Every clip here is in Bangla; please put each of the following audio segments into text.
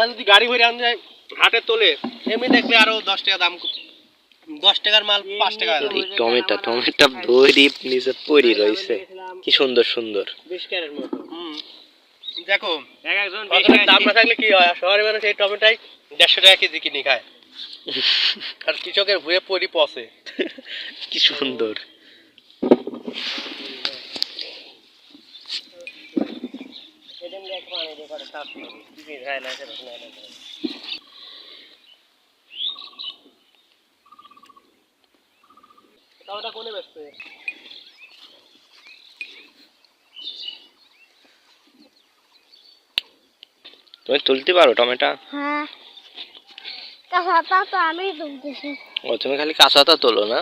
যদি গাড়ি ভরে আন যায় হাটে তোলে এমনি দেখবে আরো 10 টাকা দাম, 10 টাকার মাল 5 টাকা। টমেটো দড়ি নিচে পড়ে রয়েছে, কি সুন্দর সুন্দর 20 ক্যারেট মতো। দেখো একজন দাম না থাকলে কি হয়, শহরে মানুষ এই টমেটোই 150 টাকা কেজি কিনে খায়, আর কৃষকের ভুয়ে পড়ি পচে। কি সুন্দর। টমেটো কোনে বেচছে? তুমি তুলতে পারো টমেটো? হ্যাঁ, কাঁচাটা তো আমি তুলতেছি। ও তুমি খালি কাঁচাটা তোলো না?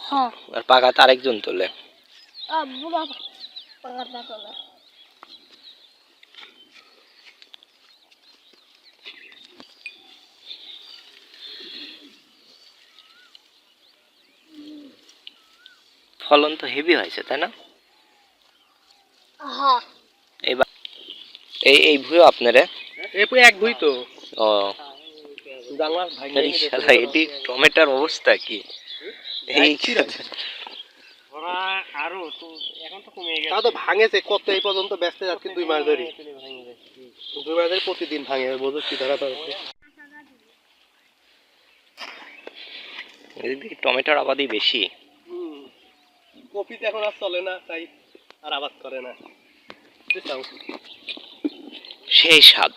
হ্যাঁ, আর পাকাটা আরেকজন তোলে? বুড়া পাকাটা তোলে। ফলন তো হেভি হয়েছে তাই না? হ্যাঁ, এইবার এই ভুঁইও আপনারে? এই এক ভুঁই তো। ও জাংলা ভাঙে শালা, এটি টমেটোর অবস্থা কি? এই ওরা আরো তো এখন তো কমে গেছে, তা তো ভাঙেছে কত, এই পর্যন্ত ব্যস্ত যাচ্ছে 2 মাস ধরে, 2 মাস ধরে প্রতিদিন ভাঙে, বুঝো কি ধরা পড়ছে। এদিকে টমেটোর আবাদই বেশি। কপিতে এখন আর চলে না, তাই আর আবাদ করে না। সেই স্বাদ,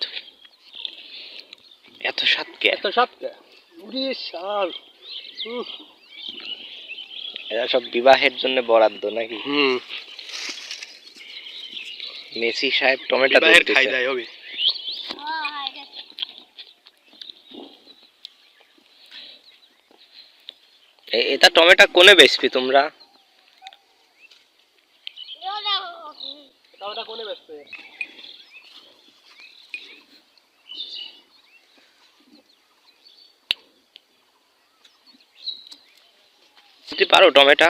এত স্বাদ কে? এত স্বাদ কে? উড়ি স্বাদ। এরা সব বিবাহের জন্য বরাদ্দ নাকি? মেসি সাহেব টমেটো খাই যায় হবে। এটা টমেটো কোনে বেচবি তোমরা? টমেটো কোনে বেচছে? তুলতে পারো টমেটো?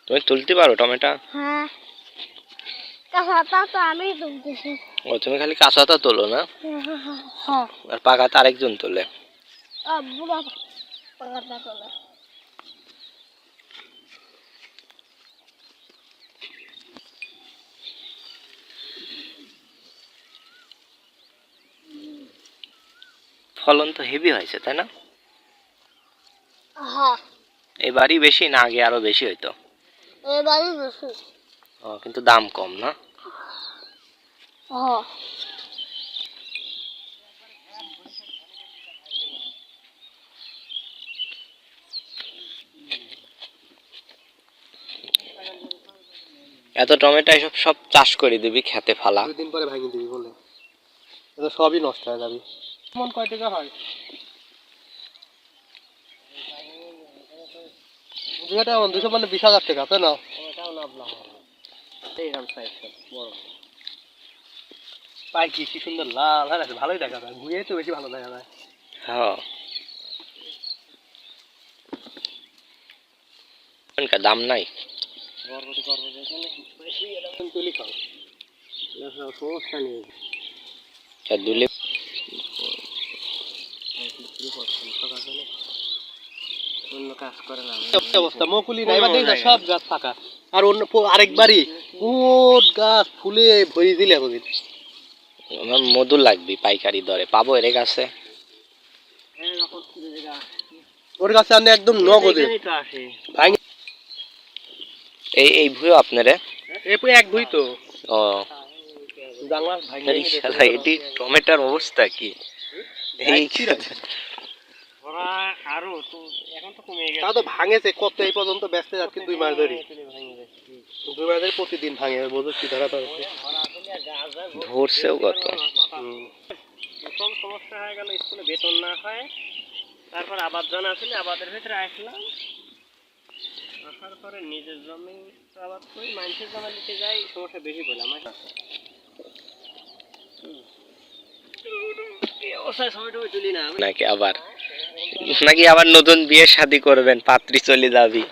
তুমি তুলতে পারো টমেটো? হ্যাঁ, কাঁচাটা তো আমি তুলতেছি। ও তুমি খালি কাঁচাটা তোলো না? হ্যাঁ, আর পাকাটা আরেকজন তোলে? বুড়া পাকাটা তোলে। ফলন তো হেভি হয়েছে তাই না? হ্যাঁ, এবারই বেশি না আগে আরো বেশি হইতো? এবারই বেশি। ও কিন্তু দাম কম না? হ্যাঁ, এত টমেটো এসব সব চাষ করে দিবি, খেতে ফালা, 2 দিন পরে ভাঙিয়ে দিবি বলে, এটা সবই নষ্ট হয়ে যাবে। মন কয় টাকা হয়? দুইটা 200 মানে 20,000 টাকা, তাই না? ওটাও লাভ হবে। এইরকম সাইজ বড় পাই কি সুন্দর লাল হয়ে আছে, ভালোই দেখা যায়, ঘুরে তো বেশি ভালো দেখা যায়। হ্যাঁ, দাম নাই। তুলি খাও, সমস্যা নেই। দুলে অন্য কাজ করে না অবস্থা, মকুলি নাই, এবার সব গাছ ফাঁকা, আর অন্য আরেকবারই কোট গাছ ফুলে ভরে দিলে হবে। আমার মধু লাগবে পাইকারি দরে, পাবো এর কাছে? ওর কাছে আনলে একদম নগদে ভাঙে। এই ভুঁইও আপনারে? এক ভুঁই তো। ও জাংলা ভাঙে শালা, এটি টমেটোর অবস্থা কি? এই ওরা আরো তো এখন তো কমে গেছে, তা তো ভাঙেছে কত, এই পর্যন্ত ব্যস্ত যাচ্ছে 2 মাস ধরে, 2 মাস ধরে প্রতিদিন ভাঙে, বুঝো কি ধরা পড়ছে। ধরছেও কত। প্রথম সমস্যা হয়ে গেল স্কুলে বেতন না হয়, তারপর আবাদ জানা ছিল, আবাদের ভিতরে আসলাম, আসার পরে নিজের জমি আবাদ করি, মানুষের জমা নিতে যাই, সমস্যা বেশি পেলাম। নাকি আবার নতুন বিয়ে শাদী করবেন, পাত্রী চলে যাবি?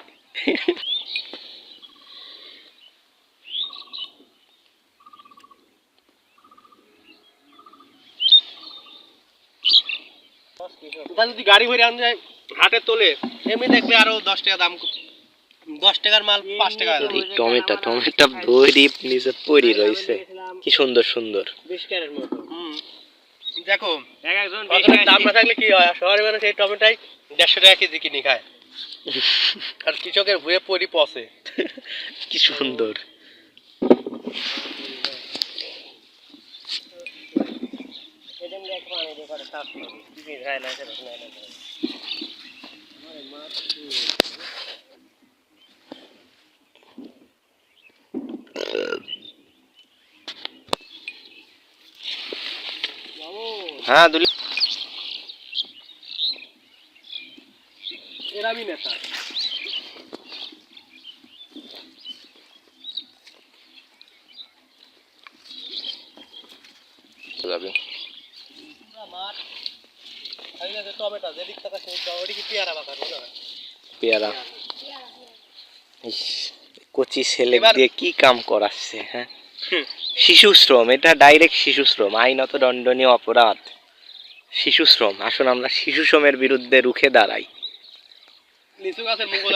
ওটা যদি গাড়ি ভরে আন যায় হাটে তোলে এমনি দেখবে আরো 10 টাকা দাম 10 টাকার মাল 5 টাকা দাম। এই টমেটো দই ডিপ নিচে পড়ে রয়েছে কি সুন্দর সুন্দর। 20 ক্যারেট মতো। দেখো এক একজন ফসলের দাম না থাকলে কি হয় শহরে মানুষ এই টমেটোই 150 টাকা কেজি কিনে খায় আর কৃষকের ভুয়ে পরি পচে। কি সুন্দর। এদিন দেখ পানি দিয়ে করে সাফ করবি কি যায় না সেটা না না আরে মা বাবু হ্যাঁ দুলি এরামি নেতা যাবে মাঠ খাইলে যে টমেটো যেদিক টাকা সেই ওটি কি পেয়ারা বাগান না পেয়ারা। ইস, কচি ছেলে এবার- দিয়ে কি কাম করাচ্ছে হ্যাঁ। শিশু শ্রম, এটা ডাইরেক্ট শিশু শ্রম, আইনত দণ্ডনীয় অপরাধ। শিশু শ্রম, আসুন আমরা শিশু শ্রমের বিরুদ্ধে রুখে দাঁড়াই। লিচু গাছের মুগল